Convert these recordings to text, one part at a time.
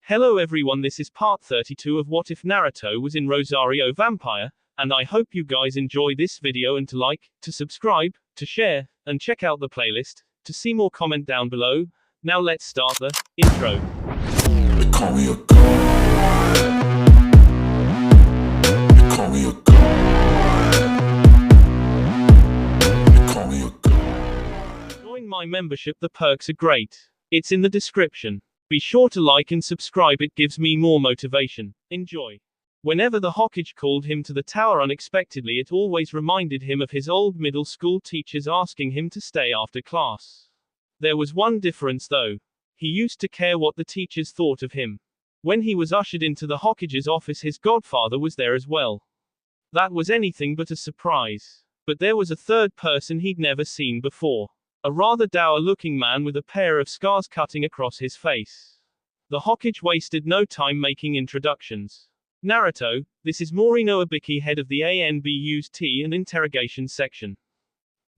Hello everyone, this is part 32 of What If Naruto Was in Rosario Vampire, and I hope you guys enjoy this video and to like, to subscribe, to share, and check out the playlist, to see more comment down below. Now let's start the intro. They call me a god. They call me a god. They call me a god. Join my membership, the perks are great. It's in the description. Be sure to like and subscribe, it gives me more motivation. Enjoy. Whenever the Hokage called him to the tower unexpectedly, it always reminded him of his old middle school teachers asking him to stay after class. There was one difference though. He used to care what the teachers thought of him. When he was ushered into the Hokage's office, his godfather was there as well. That was anything but a surprise. But there was a third person he'd never seen before. A rather dour-looking man with a pair of scars cutting across his face. The Hokage wasted no time making introductions. Naruto, this is Morino Ibiki, head of the ANBU's Tea and Interrogation section.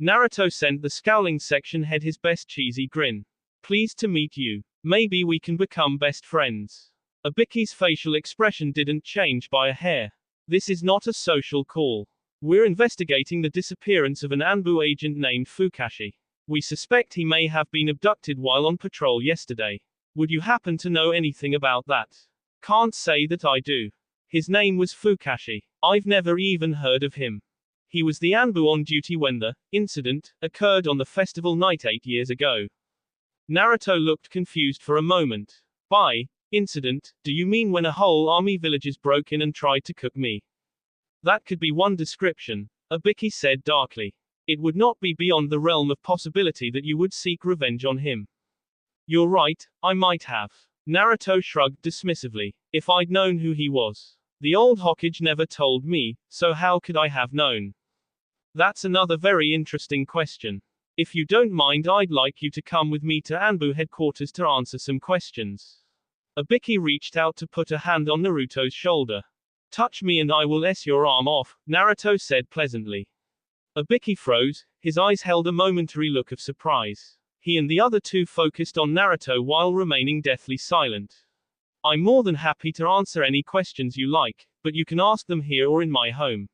Naruto sent the scowling section head his best cheesy grin. Pleased to meet you. Maybe we can become best friends. Ibiki's facial expression didn't change by a hair. This is not a social call. We're investigating the disappearance of an ANBU agent named Fukashi. We suspect he may have been abducted while on patrol yesterday. Would you happen to know anything about that? Can't say that I do. His name was Fukashi. I've never even heard of him. He was the ANBU on duty when the incident occurred on the festival night 8 years ago. Naruto looked confused for a moment. By incident, do you mean when a whole army villages broke in and tried to cook me? That could be one description, Ibiki said darkly. It would not be beyond the realm of possibility that you would seek revenge on him. You're right, I might have. Naruto shrugged dismissively. If I'd known who he was. The old Hokage never told me, so how could I have known? That's another very interesting question. If you don't mind, I'd like you to come with me to ANBU headquarters to answer some questions. Ibiki reached out to put a hand on Naruto's shoulder. Touch me and I will your arm off, Naruto said pleasantly. Ibiki froze, his eyes held a momentary look of surprise. He and the other two focused on Naruto while remaining deathly silent. I'm more than happy to answer any questions you like, but you can ask them here or in my home.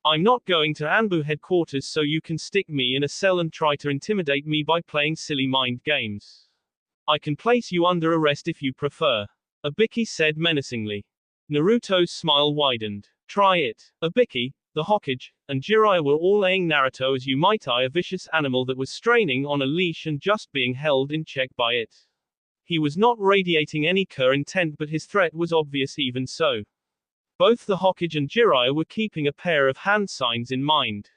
I'm not going to ANBU headquarters so you can stick me in a cell and try to intimidate me by playing silly mind games. I can place you under arrest if you prefer. Ibiki said menacingly. Naruto's smile widened. Try it. Ibiki, the Hokage, and Jiraiya were all eyeing Naruto as you might eye a vicious animal that was straining on a leash and just being held in check by it. He was not radiating any intent, but his threat was obvious even so. Both the Hokage and Jiraiya were keeping a pair of hand signs in mind.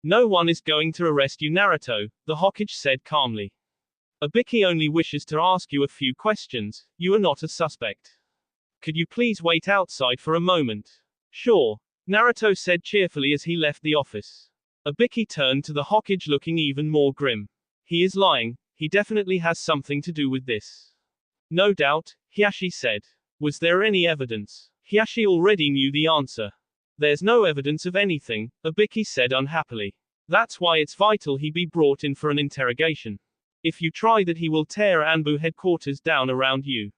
No one is going to arrest you, Naruto, the Hokage said calmly. Ibiki only wishes to ask you a few questions. You are not a suspect. Could you please wait outside for a moment? Sure. Naruto said cheerfully as he left the office. Ibiki turned to the Hokage looking even more grim. He is lying, he definitely has something to do with this. No doubt, Hiashi said. Was there any evidence? Hiashi already knew the answer. There's no evidence of anything, Ibiki said unhappily. That's why it's vital he be brought in for an interrogation. If you try that, he will tear ANBU headquarters down around you.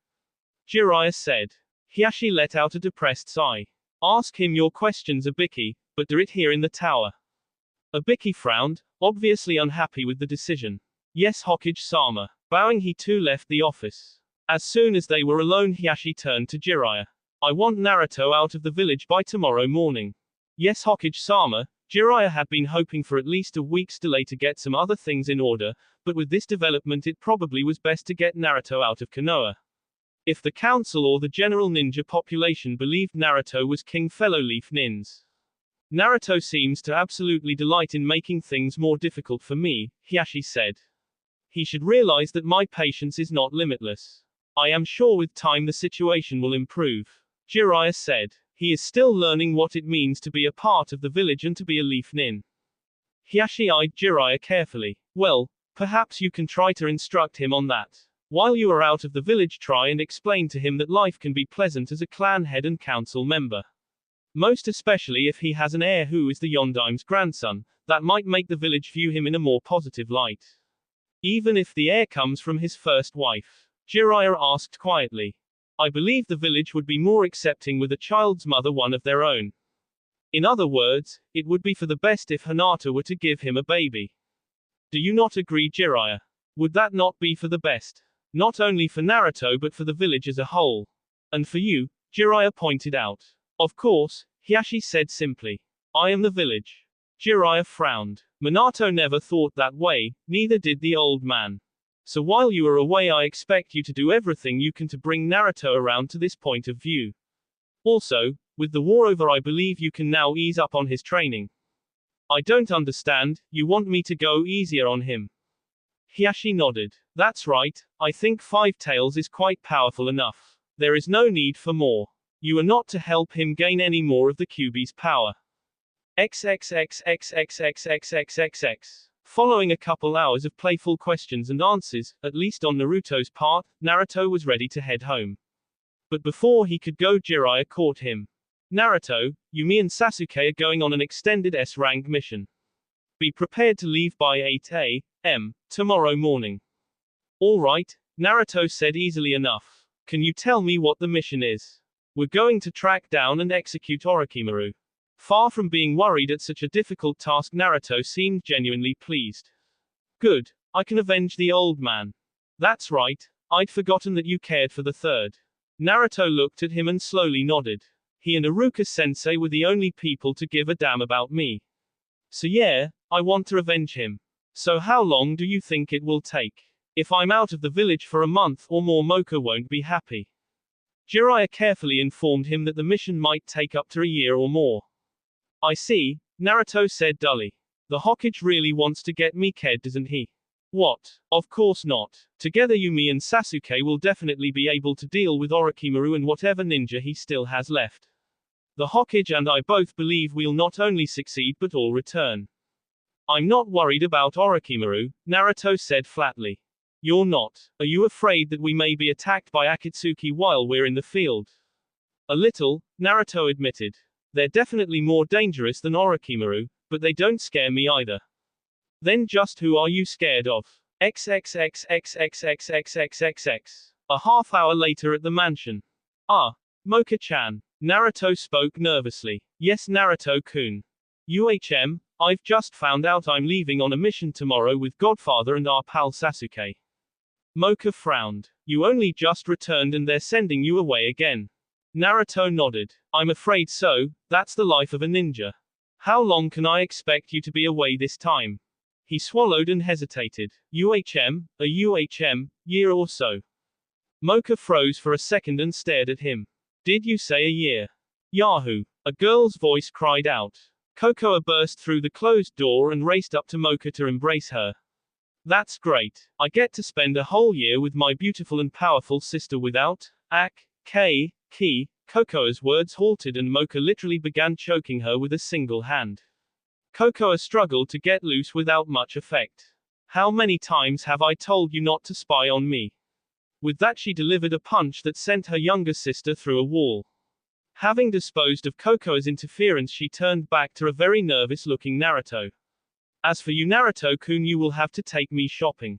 Jiraiya said. Hiashi let out a depressed sigh. Ask him your questions, Ibiki, but do it here in the tower. Ibiki frowned, obviously unhappy with the decision. Yes, Hokage-sama. Bowing, he too left the office. As soon as they were alone, Hiashi turned to Jiraiya. I want Naruto out of the village by tomorrow morning. Yes, Hokage-sama. Jiraiya had been hoping for at least a week's delay to get some other things in order, but with this development it probably was best to get Naruto out of Konoha. If the council or the general ninja population believed Naruto was king, fellow leaf nins. Naruto seems to absolutely delight in making things more difficult for me, Hiashi said. He should realize that my patience is not limitless. I am sure with time the situation will improve. Jiraiya said. He is still learning what it means to be a part of the village and to be a leaf nin. Hiashi eyed Jiraiya carefully. Well, perhaps you can try to instruct him on that. While you are out of the village, try and explain to him that life can be pleasant as a clan head and council member. Most especially if he has an heir who is the Yondaim's grandson, that might make the village view him in a more positive light. Even if the heir comes from his first wife. Jiraiya asked quietly. I believe the village would be more accepting with a child's mother one of their own. In other words, it would be for the best if Hinata were to give him a baby. Do you not agree, Jiraiya? Would that not be for the best? Not only for Naruto but for the village as a whole. And for you, Jiraiya pointed out. Of course, Hiashi said simply. I am the village. Jiraiya frowned. Minato never thought that way, neither did the old man. So while you are away I expect you to do everything you can to bring Naruto around to this point of view. Also, with the war over I believe you can now ease up on his training. I don't understand, you want me to go easier on him? Hiashi nodded. That's right, I think 5 tails is quite powerful enough. There is no need for more. You are not to help him gain any more of the Kyuubi's power. XXXXXXXXXX. Following a couple hours of playful questions and answers, at least on Naruto's part, Naruto was ready to head home. But before he could go, Jiraiya caught him. Naruto, Yumi and Sasuke are going on an extended S-rank mission. Be prepared to leave by 8 a.m. tomorrow morning. All right, Naruto said easily enough. Can you tell me what the mission is? We're going to track down and execute Orochimaru. Far from being worried at such a difficult task, Naruto seemed genuinely pleased. Good, I can avenge the old man. That's right, I'd forgotten that you cared for the third. Naruto looked at him and slowly nodded. He and Iruka-sensei were the only people to give a damn about me. So yeah, I want to avenge him. So how long do you think it will take? If I'm out of the village for a month or more, Mocha won't be happy. Jiraiya carefully informed him that the mission might take up to a year or more. I see, Naruto said dully. The Hokage really wants to get me killed, doesn't he? What? Of course not. Together Yumi and Sasuke will definitely be able to deal with Orochimaru and whatever ninja he still has left. The Hokage and I both believe we'll not only succeed but all return. I'm not worried about Orochimaru, Naruto said flatly. You're not. Are you afraid that we may be attacked by Akatsuki while we're in the field? A little, Naruto admitted. They're definitely more dangerous than Orochimaru, but they don't scare me either. Then just who are you scared of? XXXXXXXXXX. A half hour later at the mansion. Ah, Mocha-chan. Naruto spoke nervously. Yes, Naruto-kun. I've just found out I'm leaving on a mission tomorrow with Godfather and our pal Sasuke. Mocha frowned. You only just returned and they're sending you away again. Naruto nodded. I'm afraid so, that's the life of a ninja. How long can I expect you to be away this time? He swallowed and hesitated. A year or so. Mocha froze for a second and stared at him. Did you say a year? Yahoo! A girl's voice cried out. Cocoa burst through the closed door and raced up to Mocha to embrace her. That's great. I get to spend a whole year with my beautiful and powerful sister without Ki. Cocoa's words halted and Mocha literally began choking her with a single hand. Cocoa struggled to get loose without much effect. How many times have I told you not to spy on me? With that she delivered a punch that sent her younger sister through a wall. Having disposed of Cocoa's interference, she turned back to a very nervous-looking Naruto. As for you, Naruto-kun, you will have to take me shopping.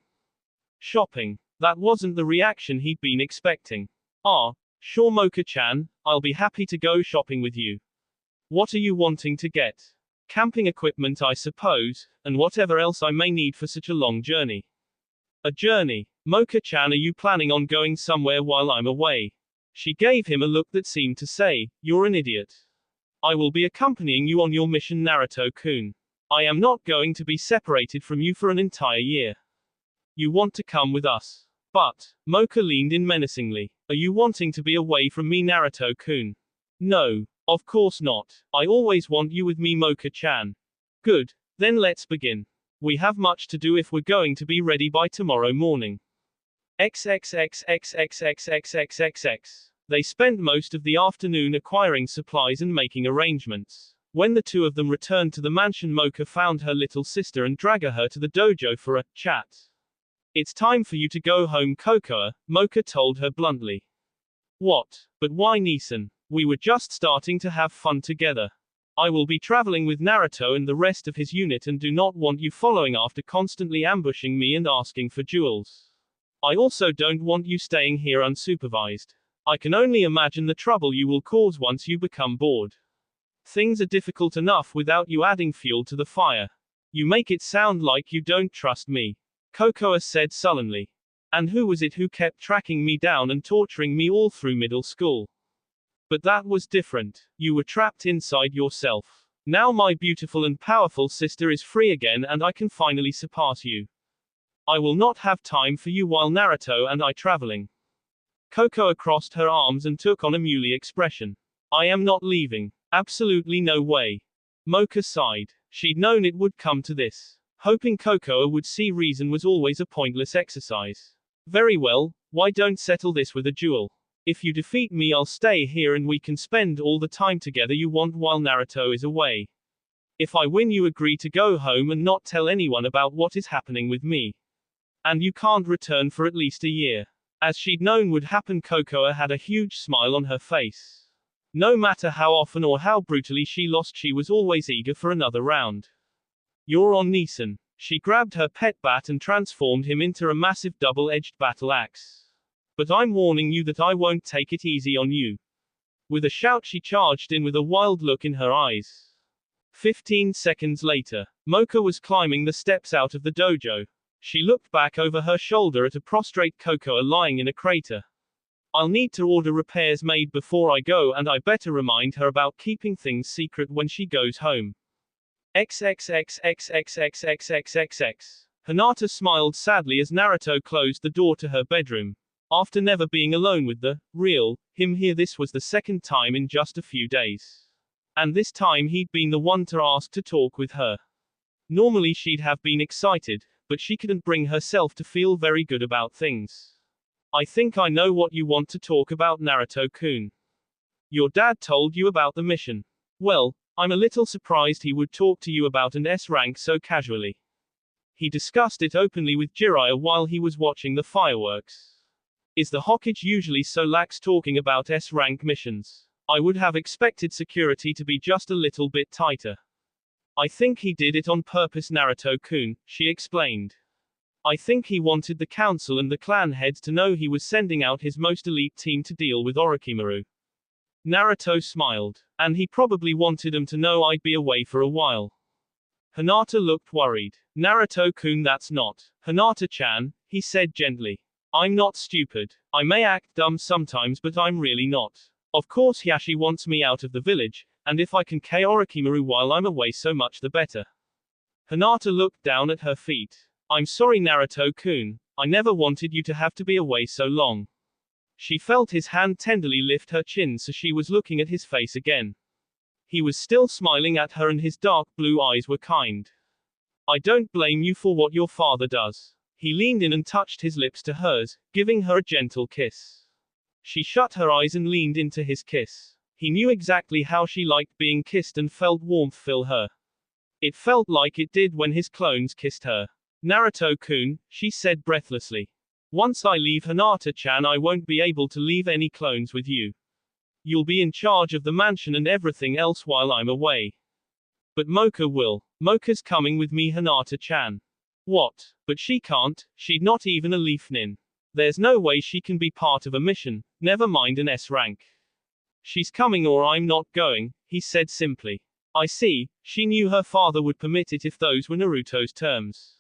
Shopping? That wasn't the reaction he'd been expecting. Ah, sure Mocha-chan, I'll be happy to go shopping with you. What are you wanting to get? Camping equipment, I suppose, and whatever else I may need for such a long journey. A journey? Mocha-chan, are you planning on going somewhere while I'm away? She gave him a look that seemed to say, you're an idiot. I will be accompanying you on your mission, Naruto-kun. I am not going to be separated from you for an entire year. You want to come with us? But, Mocha leaned in menacingly. Are you wanting to be away from me, Naruto-kun? No, of course not. I always want you with me, Mocha-chan. Good, then let's begin. We have much to do if we're going to be ready by tomorrow morning. XXXXXXXXXX. They spent most of the afternoon acquiring supplies and making arrangements. When the two of them returned to the mansion, Mocha found her little sister and dragged her to the dojo for a chat. It's time for you to go home, Cocoa, Mocha told her bluntly. What? But why, Neeson? We were just starting to have fun together. I will be traveling with Naruto and the rest of his unit and do not want you following after, constantly ambushing me and asking for jewels. I also don't want you staying here unsupervised. I can only imagine the trouble you will cause once you become bored. Things are difficult enough without you adding fuel to the fire. You make it sound like you don't trust me, Cocoa said sullenly. And who was it who kept tracking me down and torturing me all through middle school? But that was different. You were trapped inside yourself. Now my beautiful and powerful sister is free again and I can finally surpass you. I will not have time for you while Naruto and I traveling. Cocoa crossed her arms and took on a muley expression. I am not leaving. Absolutely no way. Mocha sighed. She'd known it would come to this. Hoping Cocoa would see reason was always a pointless exercise. Very well, why don't settle this with a duel? If you defeat me I'll stay here and we can spend all the time together you want while Naruto is away. If I win you agree to go home and not tell anyone about what is happening with me. And you can't return for at least a year. As she'd known would happen, Cocoa had a huge smile on her face. No matter how often or how brutally she lost, she was always eager for another round. You're on Neeson. She grabbed her pet bat and transformed him into a massive double-edged battle axe. But I'm warning you that I won't take it easy on you. With a shout she charged in with a wild look in her eyes. 15 seconds later, Mocha was climbing the steps out of the dojo. She looked back over her shoulder at a prostrate Cocoa lying in a crater. I'll need to order repairs made before I go and I better remind her about keeping things secret when she goes home. XXXXXXXXXX. Hinata smiled sadly as Naruto closed the door to her bedroom. After never being alone with the real him here, this was the second time in just a few days. And this time he'd been the one to ask to talk with her. Normally she'd have been excited, but she couldn't bring herself to feel very good about things. I think I know what you want to talk about, Naruto-kun. Your dad told you about the mission. Well, I'm a little surprised he would talk to you about an S rank so casually. He discussed it openly with Jiraiya while he was watching the fireworks. Is the Hokage usually so lax talking about S rank missions? I would have expected security to be just a little bit tighter. I think he did it on purpose, Naruto-kun, she explained. I think he wanted the council and the clan heads to know he was sending out his most elite team to deal with Orochimaru. Naruto smiled. And he probably wanted them to know I'd be away for a while. Hinata looked worried. Naruto-kun, that's not. Hinata-chan, he said gently. I'm not stupid. I may act dumb sometimes but I'm really not. Of course Hiashi wants me out of the village, and if I can KO Orochimaru while I'm away so much the better. Hinata looked down at her feet. I'm sorry Naruto-kun, I never wanted you to have to be away so long. She felt his hand tenderly lift her chin so she was looking at his face again. He was still smiling at her and his dark blue eyes were kind. I don't blame you for what your father does. He leaned in and touched his lips to hers, giving her a gentle kiss. She shut her eyes and leaned into his kiss. He knew exactly how she liked being kissed and felt warmth fill her. It felt like it did when his clones kissed her. Naruto-kun, she said breathlessly. Once I leave Hinata-chan I won't be able to leave any clones with you. You'll be in charge of the mansion and everything else while I'm away. But Mocha will. Mocha's coming with me, Hinata-chan. What? But she can't, she's not even a leaf nin. There's no way she can be part of a mission, never mind an S rank. She's coming or I'm not going, he said simply. I see, she knew her father would permit it if those were Naruto's terms.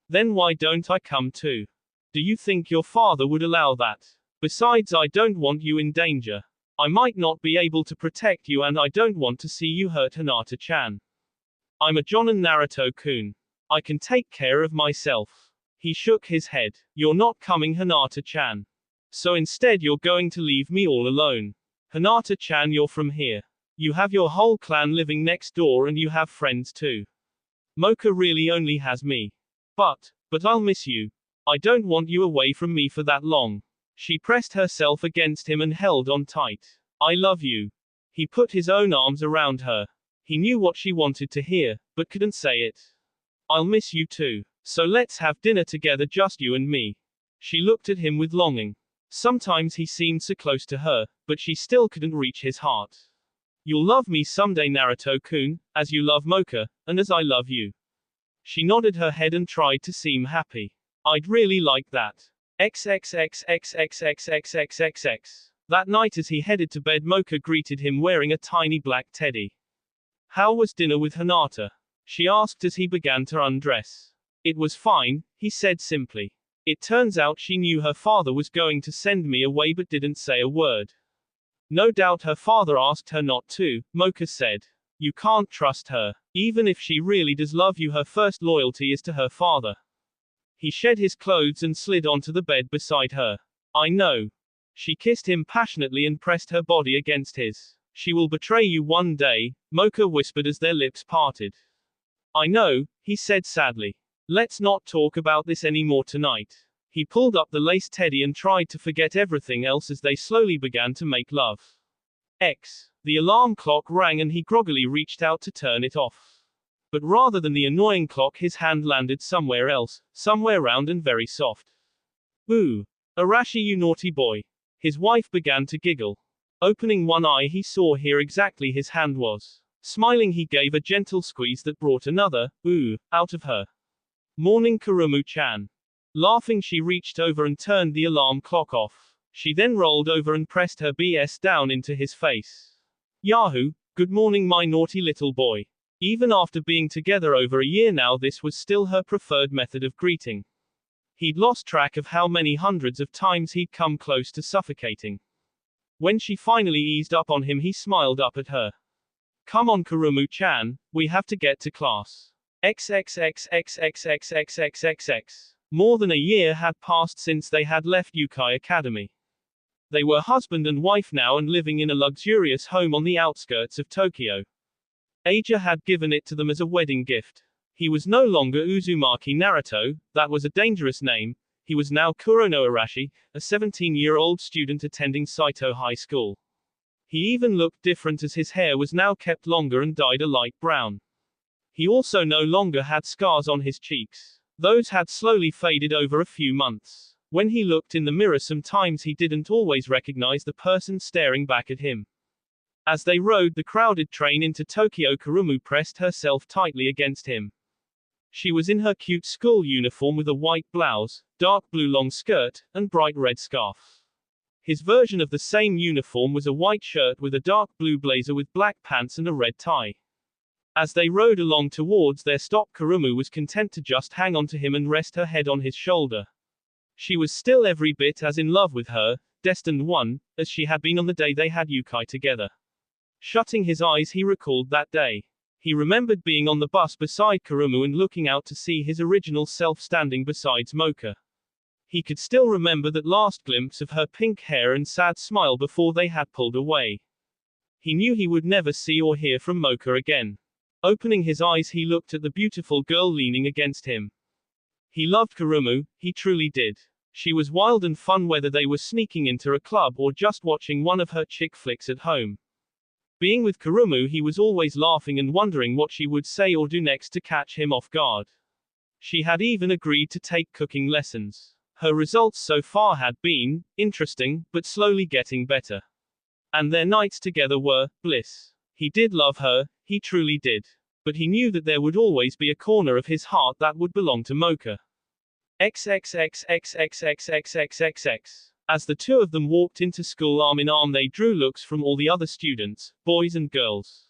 Then why don't I come too? Do you think your father would allow that? Besides, I don't want you in danger. I might not be able to protect you and I don't want to see you hurt, Hinata-chan. I'm a Jonin, Naruto-kun. I can take care of myself. He shook his head. You're not coming, Hinata-chan. So instead you're going to leave me all alone. Hinata-chan, you're from here. You have your whole clan living next door and you have friends too. Mocha really only has me. But I'll miss you. I don't want you away from me for that long. She pressed herself against him and held on tight. I love you. He put his own arms around her. He knew what she wanted to hear, but couldn't say it. I'll miss you too. So let's have dinner together, just you and me. She looked at him with longing. Sometimes he seemed so close to her, but she still couldn't reach his heart. You'll love me someday, Naruto-kun, as you love Mocha, and as I love you. She nodded her head and tried to seem happy. I'd really like that. XXXXXXXXXX. That night as he headed to bed, Mocha greeted him wearing a tiny black teddy. "How was dinner with Hinata?" she asked as he began to undress. "It was fine," he said simply. "It turns out she knew her father was going to send me away but didn't say a word." "No doubt her father asked her not to," Mocha said. "You can't trust her. Even if she really does love you, her first loyalty is to her father." He shed his clothes and slid onto the bed beside her. "I know." She kissed him passionately and pressed her body against his. "She will betray you one day," Mocha whispered as their lips parted. "I know," he said sadly. "Let's not talk about this anymore tonight." He pulled up the lace teddy and tried to forget everything else as they slowly began to make love. The alarm clock rang and he groggily reached out to turn it off. But rather than the annoying clock, his hand landed somewhere else, somewhere round and very soft. "Ooh. Arashi, you naughty boy." His wife began to giggle. Opening one eye, he saw here exactly his hand was. Smiling, he gave a gentle squeeze that brought another, "ooh," out of her. "Morning, Kurumu-chan." Laughing, she reached over and turned the alarm clock off. She then rolled over and pressed her BS down into his face. "Yahoo! Good morning, my naughty little boy." Even after being together over a year now, this was still her preferred method of greeting. He'd lost track of how many hundreds of times he'd come close to suffocating. When she finally eased up on him, he smiled up at her. "Come on, Kurumu-chan, we have to get to class." XXXXXXXXXXX. More than a year had passed since they had left Yukai Academy. They were husband and wife now and living in a luxurious home on the outskirts of Tokyo. Aja had given it to them as a wedding gift. He was no longer Uzumaki Naruto, that was a dangerous name. He was now Kurono Arashi, a 17-year-old student attending Saito High School. He even looked different as his hair was now kept longer and dyed a light brown. He also no longer had scars on his cheeks. Those had slowly faded over a few months. When he looked in the mirror, sometimes he didn't always recognize the person staring back at him. As they rode the crowded train into Tokyo, Kurumu pressed herself tightly against him. She was in her cute school uniform with a white blouse, dark blue long skirt, and bright red scarf. His version of the same uniform was a white shirt with a dark blue blazer with black pants and a red tie. As they rode along towards their stop, Kurumu was content to just hang on to him and rest her head on his shoulder. She was still every bit as in love with her, destined one, as she had been on the day they had Yukai together. Shutting his eyes, he recalled that day. He remembered being on the bus beside Kurumu and looking out to see his original self standing beside Mocha. He could still remember that last glimpse of her pink hair and sad smile before they had pulled away. He knew he would never see or hear from Mocha again. Opening his eyes, he looked at the beautiful girl leaning against him. He loved Kurumu, he truly did. She was wild and fun, whether they were sneaking into a club or just watching one of her chick flicks at home. Being with Kurumu, he was always laughing and wondering what she would say or do next to catch him off guard. She had even agreed to take cooking lessons. Her results so far had been interesting, but slowly getting better. And their nights together were bliss. He did love her, he truly did. But he knew that there would always be a corner of his heart that would belong to Mocha. XXXXXXXXXX. As the two of them walked into school arm in arm, they drew looks from all the other students, boys and girls.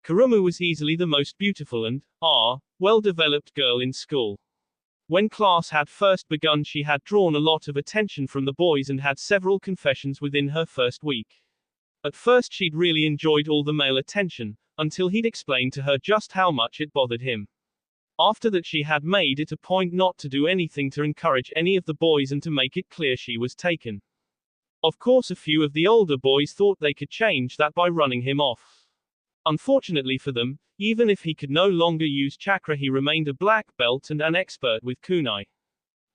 Kurumu was easily the most beautiful and, well-developed girl in school. When class had first begun, she had drawn a lot of attention from the boys and had several confessions within her first week. At first she'd really enjoyed all the male attention, until he'd explained to her just how much it bothered him. After that, she had made it a point not to do anything to encourage any of the boys and to make it clear she was taken. Of course, a few of the older boys thought they could change that by running him off. Unfortunately for them, even if he could no longer use chakra, he remained a black belt and an expert with kunai.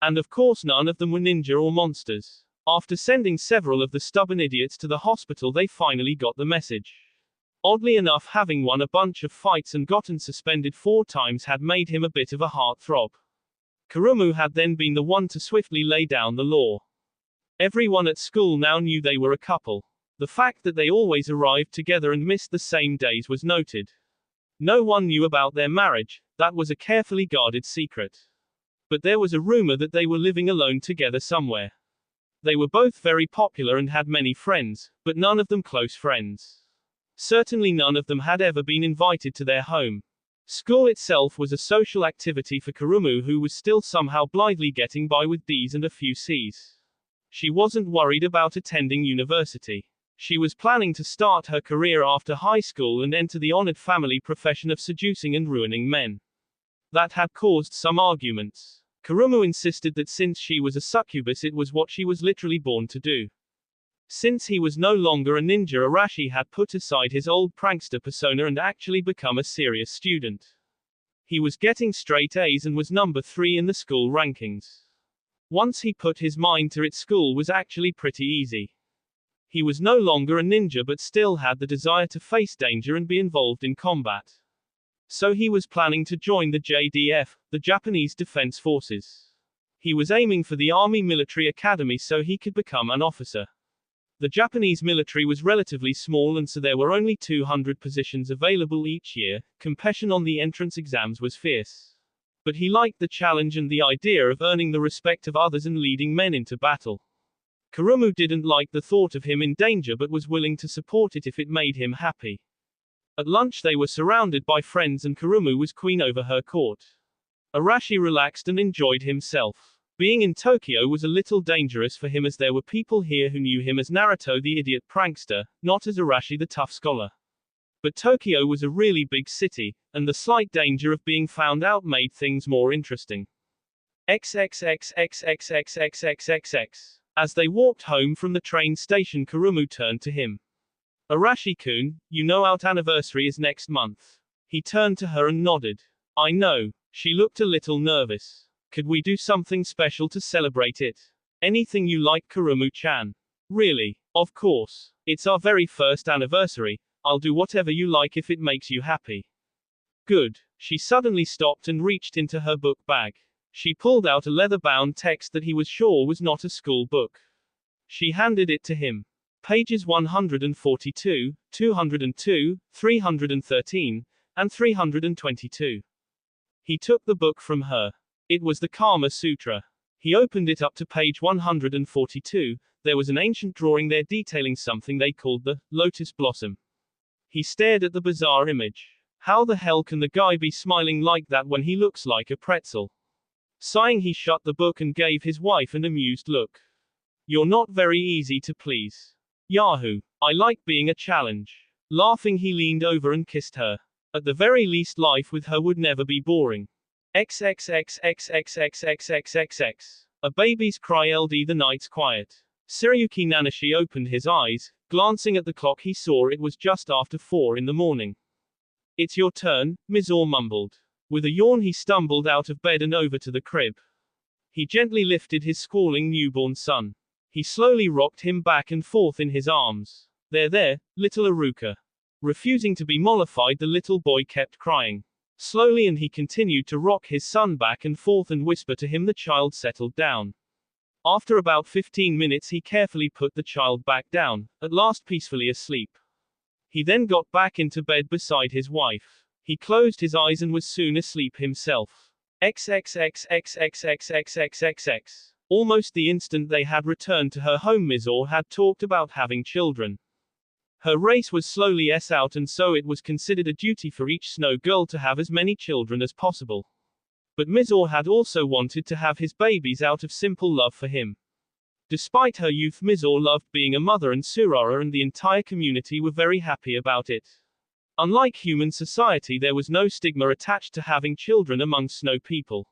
And of course, none of them were ninja or monsters. After sending several of the stubborn idiots to the hospital, they finally got the message. Oddly enough, having won a bunch of fights and gotten suspended 4 times had made him a bit of a heartthrob. Kurumu had then been the one to swiftly lay down the law. Everyone at school now knew they were a couple. The fact that they always arrived together and missed the same days was noted. No one knew about their marriage, that was a carefully guarded secret. But there was a rumor that they were living alone together somewhere. They were both very popular and had many friends, but none of them close friends. Certainly none of them had ever been invited to their home. School itself was a social activity for Kurumu, who was still somehow blithely getting by with D's and a few C's. She wasn't worried about attending university. She was planning to start her career after high school and enter the honored family profession of seducing and ruining men. That had caused some arguments. Kurumu insisted that since she was a succubus, it was what she was literally born to do. Since he was no longer a ninja, Arashi had put aside his old prankster persona and actually become a serious student. He was getting straight A's and was number 3 in the school rankings. Once he put his mind to it, school was actually pretty easy. He was no longer a ninja but still had the desire to face danger and be involved in combat. So he was planning to join the JDF, the Japanese Defense Forces. He was aiming for the Army Military Academy so he could become an officer. The Japanese military was relatively small and so there were only 200 positions available each year. Competition on the entrance exams was fierce. But he liked the challenge and the idea of earning the respect of others and leading men into battle. Kurumu didn't like the thought of him in danger but was willing to support it if it made him happy. At lunch they were surrounded by friends and Kurumu was queen over her court. Arashi relaxed and enjoyed himself. Being in Tokyo was a little dangerous for him as there were people here who knew him as Naruto the idiot prankster, not as Arashi the tough scholar. But Tokyo was a really big city, and the slight danger of being found out made things more interesting. XXXXXXXXXX. As they walked home from the train station, Kurumu turned to him. Arashi-kun, you know our anniversary is next month. He turned to her and nodded. I know. She looked a little nervous. Could we do something special to celebrate it? Anything you like, Kurumu-chan. Really? Of course. It's our very first anniversary. I'll do whatever you like if it makes you happy. Good. She suddenly stopped and reached into her book bag. She pulled out a leather-bound text that he was sure was not a school book. She handed it to him. Pages 142, 202, 313, and 322. He took the book from her. It was the Kama Sutra. He opened it up to page 142. There was an ancient drawing there detailing something they called the lotus blossom. He stared at the bizarre image. How the hell can the guy be smiling like that when he looks like a pretzel? Sighing, he shut the book and gave his wife an amused look. You're not very easy to please. Yahoo! I like being a challenge. Laughing, he leaned over and kissed her. At the very least, life with her would never be boring. XXXXXXXXXX. A baby's cry. LD. The night's quiet. Tsurayuki Nanashi opened his eyes. Glancing at the clock, he saw it was just after 4 in the morning. It's your turn, Mizore mumbled. With a yawn, he stumbled out of bed and over to the crib. He gently lifted his squalling newborn son. He slowly rocked him back and forth in his arms. There, little Aruka. Refusing to be mollified, the little boy kept crying. Slowly, and he continued to rock his son back and forth and whisper to him. The child settled down. After about 15 minutes, he carefully put the child back down, at last peacefully asleep. He then got back into bed beside his wife. He closed his eyes and was soon asleep himself. XXXXXXXXXX. Almost the instant they had returned to her home, Mizore had talked about having children. Her race was slowly out, and so it was considered a duty for each snow girl to have as many children as possible. But Mizore had also wanted to have his babies out of simple love for him. Despite her youth, Mizore loved being a mother, and Surara and the entire community were very happy about it. Unlike human society, there was no stigma attached to having children among snow people.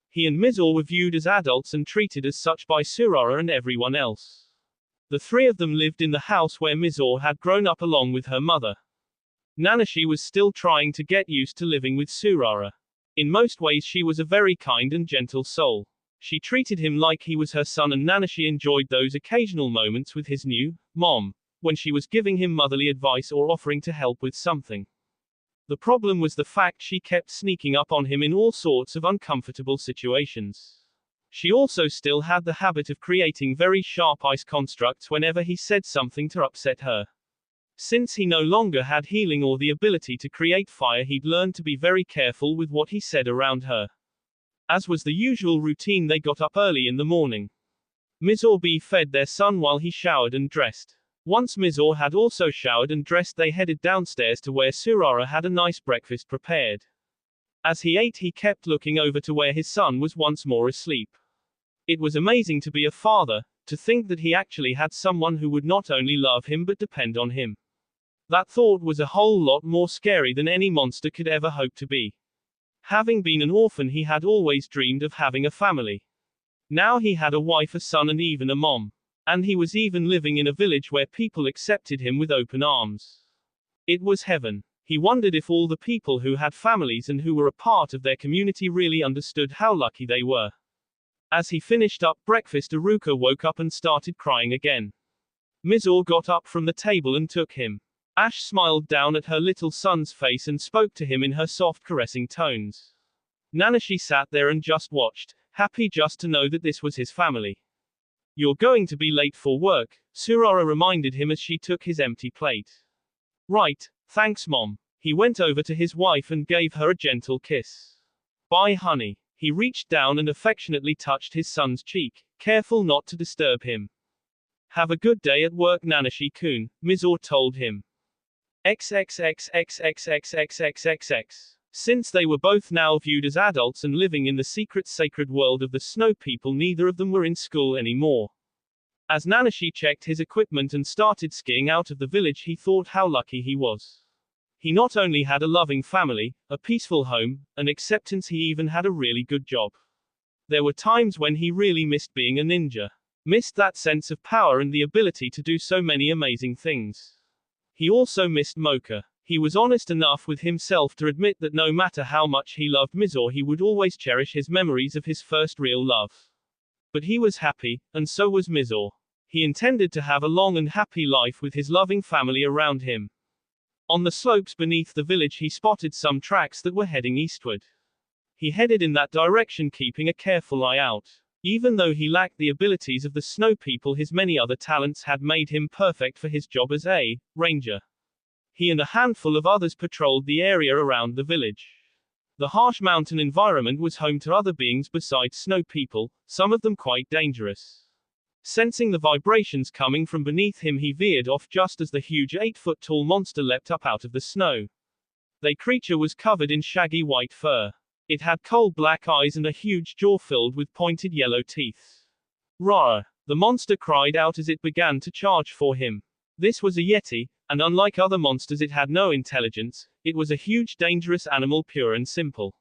He and Mizore were viewed as adults and treated as such by Surara and everyone else. The three of them lived in the house where Mizore had grown up along with her mother. Nanashi was still trying to get used to living with Surara. In most ways, she was a very kind and gentle soul. She treated him like he was her son, and Nanashi enjoyed those occasional moments with his new mom, when she was giving him motherly advice or offering to help with something. The problem was the fact she kept sneaking up on him in all sorts of uncomfortable situations. She also still had the habit of creating very sharp ice constructs whenever he said something to upset her. Since he no longer had healing or the ability to create fire, he'd learned to be very careful with what he said around her. As was the usual routine, they got up early in the morning. Mizorb fed their son while he showered and dressed. Once Mizor had also showered and dressed, they headed downstairs to where Surara had a nice breakfast prepared. As he ate, he kept looking over to where his son was once more asleep. It was amazing to be a father, to think that he actually had someone who would not only love him but depend on him. That thought was a whole lot more scary than any monster could ever hope to be. Having been an orphan, he had always dreamed of having a family. Now he had a wife, a son, and even a mom. And he was even living in a village where people accepted him with open arms. It was heaven. He wondered if all the people who had families and who were a part of their community really understood how lucky they were. As he finished up breakfast, Aruka woke up and started crying again. Mizor got up from the table and took him. Ash smiled down at her little son's face and spoke to him in her soft, caressing tones. Nanashi sat there and just watched, happy just to know that this was his family. "You're going to be late for work," Surara reminded him as she took his empty plate. "Right, thanks Mom." He went over to his wife and gave her a gentle kiss. "Bye honey." He reached down and affectionately touched his son's cheek, careful not to disturb him. "Have a good day at work, Nanashi-kun," Mizor told him. XXXXXXXXXXX. Since they were both now viewed as adults and living in the secret sacred world of the Snow People, neither of them were in school anymore. As Nanashi checked his equipment and started skiing out of the village, he thought how lucky he was. He not only had a loving family, a peaceful home, and acceptance, he even had a really good job. There were times when he really missed being a ninja. Missed that sense of power and the ability to do so many amazing things. He also missed Mocha. He was honest enough with himself to admit that no matter how much he loved Mizor, he would always cherish his memories of his first real love. But he was happy, and so was Mizor. He intended to have a long and happy life with his loving family around him. On the slopes beneath the village, he spotted some tracks that were heading eastward. He headed in that direction, keeping a careful eye out. Even though he lacked the abilities of the Snow People, his many other talents had made him perfect for his job as a ranger. He and a handful of others patrolled the area around the village. The harsh mountain environment was home to other beings besides Snow People, some of them quite dangerous. Sensing the vibrations coming from beneath him, he veered off just as the huge 8-foot-tall monster leapt up out of the snow. The creature was covered in shaggy white fur. It had coal-black eyes and a huge jaw filled with pointed yellow teeth. "Roar!" The monster cried out as it began to charge for him. This was a yeti, and unlike other monsters, it had no intelligence. It was a huge, dangerous animal, pure and simple.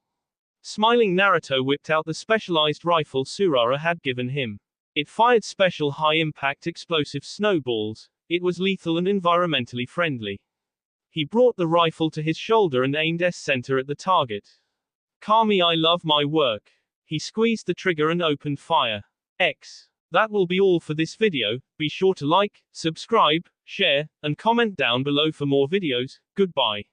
Smiling, Naruto whipped out the specialized rifle Surara had given him. It fired special high-impact explosive snowballs. It was lethal and environmentally friendly. He brought the rifle to his shoulder and aimed center at the target. "Kami, I love my work." He squeezed the trigger and opened fire. That will be all for this video. Be sure to like, subscribe, share, and comment down below for more videos. Goodbye.